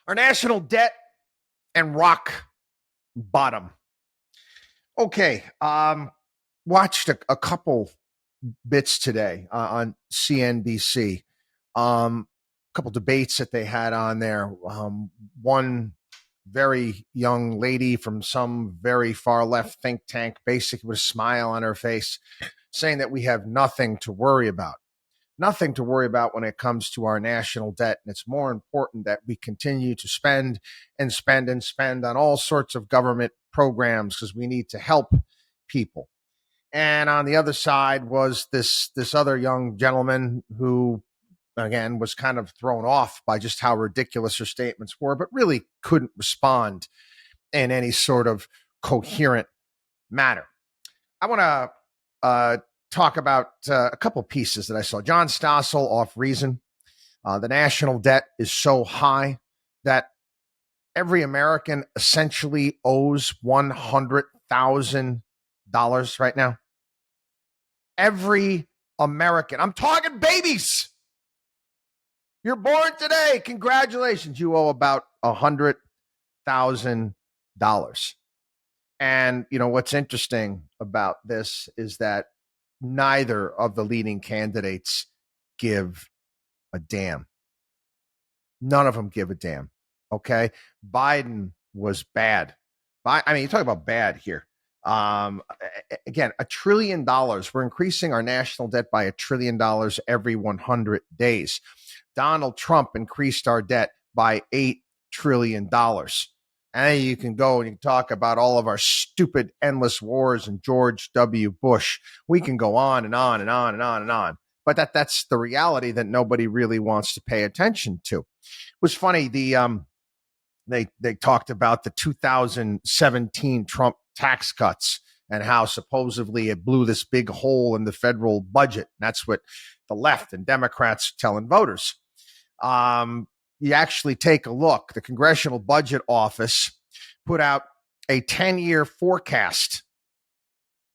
Our national debt and rock bottom. Okay, watched a couple bits today on CNBC. A couple debates that they had on there. One very young lady from some very far left think tank, basically with a smile on her face, saying that we have nothing to worry about. Nothing to worry about when it comes to our national debt. And it's more important that we continue to spend and spend and spend on all sorts of government programs because we need to help people. And on the other side was this other young gentleman who, again, was kind of thrown off by just how ridiculous her statements were, but really couldn't respond in any sort of coherent manner. I want to talk about a couple pieces that I saw. John Stossel off Reason. The national debt is so high that every American essentially owes $100,000 right now. Every American. I'm talking babies. You're born today. Congratulations. You owe about $100,000. And, you know, what's interesting about this is that neither of the leading candidates give a damn. None of them give a damn. Okay. Biden was bad. I mean, you talk about bad here. Again, $1 trillion. We're increasing our national debt by $1 trillion every 100 days. Donald Trump increased our debt by $8 trillion. And you can go and you can talk about all of our stupid, endless wars and George W. Bush. We can go on and on and on and on and on. But that's the reality that nobody really wants to pay attention to. It was funny. They talked about the 2017 Trump tax cuts and how supposedly it blew this big hole in the federal budget. That's what the left and Democrats are telling voters. You actually take a look. The Congressional Budget Office put out a 10-year forecast.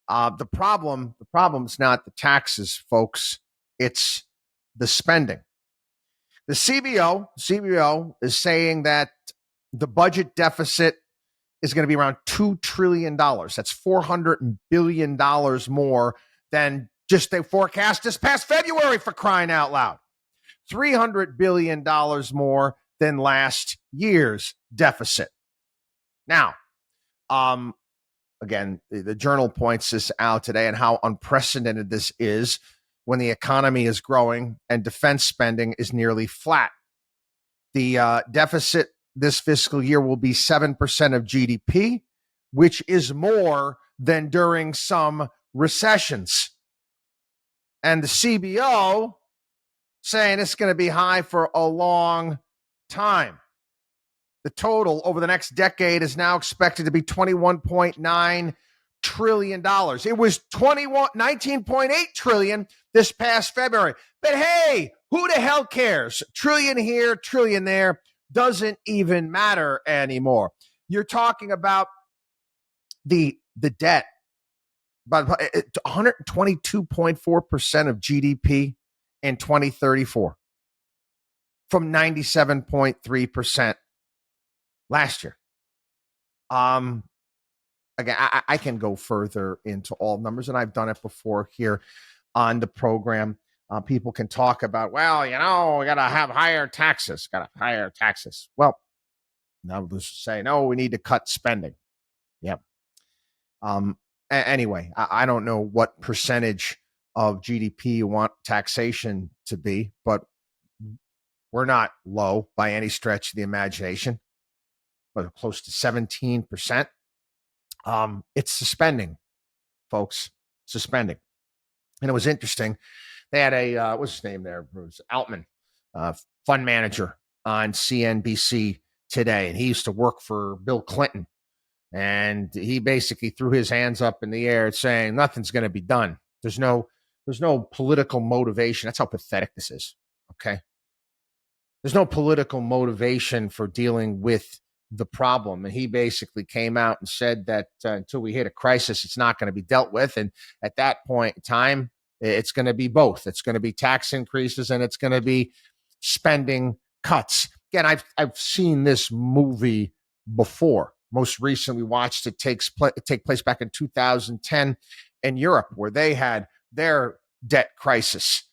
The problem's not the taxes, folks. It's the spending. The CBO is saying that the budget deficit is going to be around $2 trillion. That's $400 billion more than just they forecast this past February, for crying out loud. $300 billion more than last year's deficit. Now, again, the Journal points this out today and how unprecedented this is when the economy is growing and defense spending is nearly flat. The deficit this fiscal year will be 7% of GDP, which is more than during some recessions. And the CBO saying it's going to be high for a long time. The total over the next decade is now expected to be $21.9 trillion. It was $19.8 trillion this past February. But hey, who the hell cares? Trillion here, trillion there. Doesn't even matter anymore. You're talking about the debt, but 122.4% of GDP in 2034 from 97.3% last year. Again, I can go further into all numbers, and I've done it before here on the program. People can talk about, well, you know, we got to have higher taxes. Well, now let's say, no, we need to cut spending. Yep. Anyway, I don't know what percentage of GDP you want taxation to be, but we're not low by any stretch of the imagination, but close to 17%. It's suspending, folks, suspending. And it was interesting. They had a, what's his name there? It was Altman, fund manager on CNBC today. And he used to work for Bill Clinton. And he basically threw his hands up in the air saying nothing's going to be done. There's no political motivation. That's how pathetic this is. Okay. There's no political motivation for dealing with the problem. And he basically came out and said that until we hit a crisis, it's not going to be dealt with. And at that point in time, it's going to be both. It's going to be tax increases and it's going to be spending cuts. again, I've seen this movie before. Most recently, watched it take place back in 2010 in Europe, where they had their debt crisis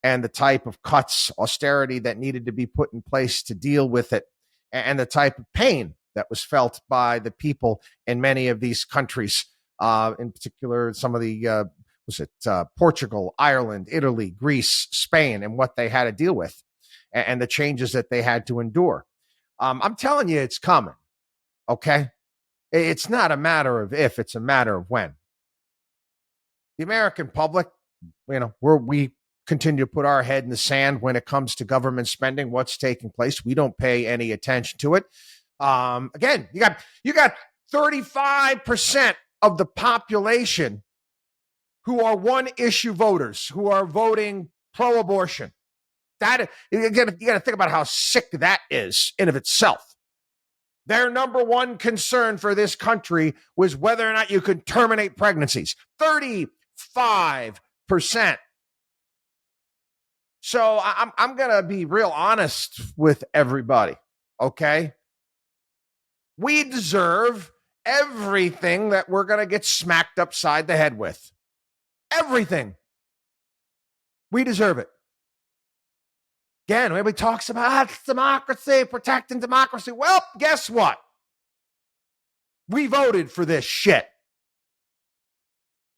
and the type of cuts, austerity that needed to be put in place to deal with it, and the type of pain that was felt by the people in many of these countries, in particular, some of the Portugal, Ireland, Italy, Greece, Spain, and what they had to deal with, and the changes that they had to endure. I'm telling you, it's coming. Okay, it's not a matter of if; it's a matter of when. The American public, we continue to put our head in the sand when it comes to government spending, what's taking place. We don't pay any attention to it. Again, you got 35% of the population who are one issue voters, who are voting pro-abortion. That you got to think about how sick that is in of itself. Their number one concern for this country was whether or not you could terminate pregnancies. 35%. So I'm going to be real honest with everybody, okay? We deserve everything that we're going to get smacked upside the head with. Everything. We deserve it. Again, everybody talks about democracy, protecting democracy. Well, guess what? We voted for this shit.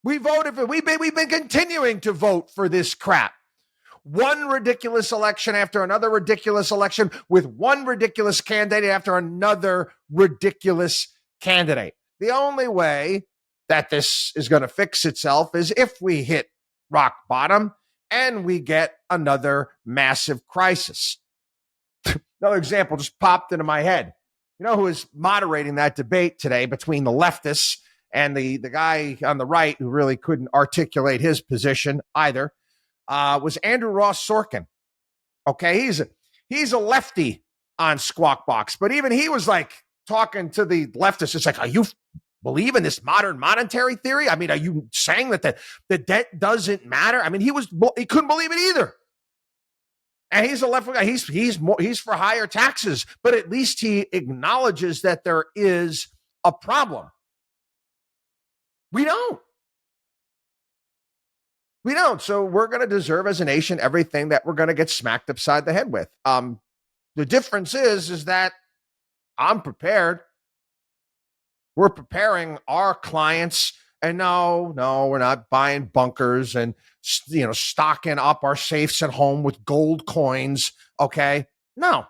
We've been continuing to vote for this crap. One ridiculous election after another ridiculous election with one ridiculous candidate after another ridiculous candidate. The only way that this is going to fix itself is if we hit rock bottom and we get another massive crisis. Another example just popped into my head. You know who is moderating that debate today between the leftists and the guy on the right who really couldn't articulate his position either? Was Andrew Ross Sorkin. Okay, he's a lefty on Squawk Box, but even he was like talking to the leftists. It's like, are you believe in this modern monetary theory? I mean, are you saying that the debt doesn't matter? I mean, he couldn't believe it either. And he's a left guy. He's for higher taxes, but at least he acknowledges that there is a problem. We don't. So we're going to deserve as a nation everything that we're going to get smacked upside the head with. The difference is that I'm prepared. We're preparing our clients. And no, we're not buying bunkers and, stocking up our safes at home with gold coins. Okay. No,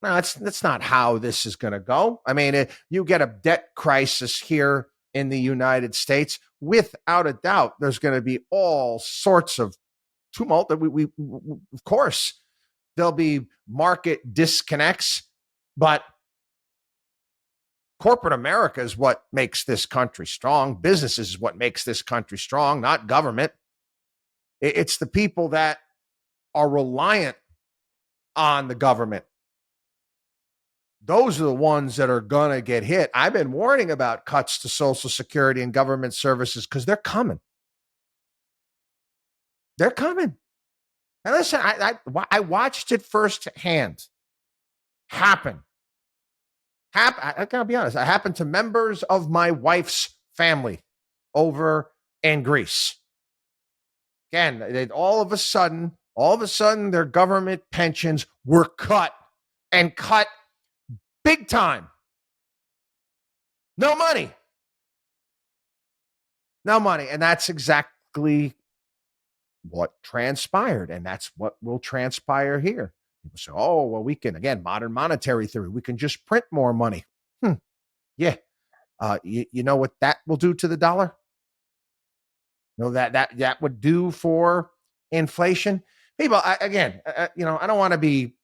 that's not how this is going to go. I mean, you get a debt crisis here in the United States, without a doubt, there's going to be all sorts of tumult that we of course, there'll be market disconnects, but corporate America is what makes this country strong. Business is what makes this country strong, not government. It's the people that are reliant on the government. Those are the ones that are going to get hit. I've been warning about cuts to Social Security and government services because they're coming. They're coming. And listen, I watched it firsthand happen. I gotta be honest. It happened to members of my wife's family over in Greece. Again, all of a sudden, their government pensions were cut and cut big time. No money. And that's exactly what transpired. And that's what will transpire here. People say, oh, well, we can, again, modern monetary theory, we can just print more money. Yeah. You know what that will do to the dollar? That would do for inflation? People, I don't want to be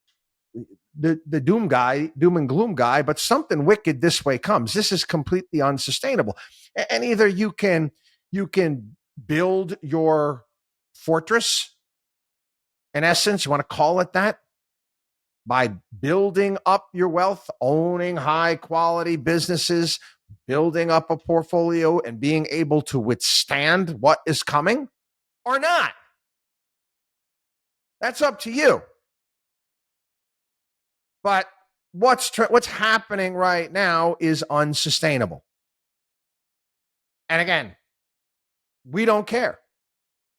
the doom and gloom guy, but something wicked this way comes. This is completely unsustainable. And either you can build your fortress, in essence, you want to call it that, by building up your wealth, owning high quality businesses, building up a portfolio and being able to withstand what is coming, or not. That's up to you. But what's happening right now is unsustainable. And again, we don't care.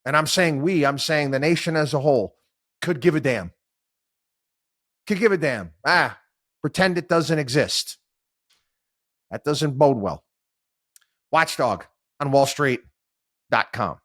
And I'm saying I'm saying the nation as a whole could give a damn. Could give a damn. Pretend it doesn't exist. That doesn't bode well. WatchDog on WallStreet.com.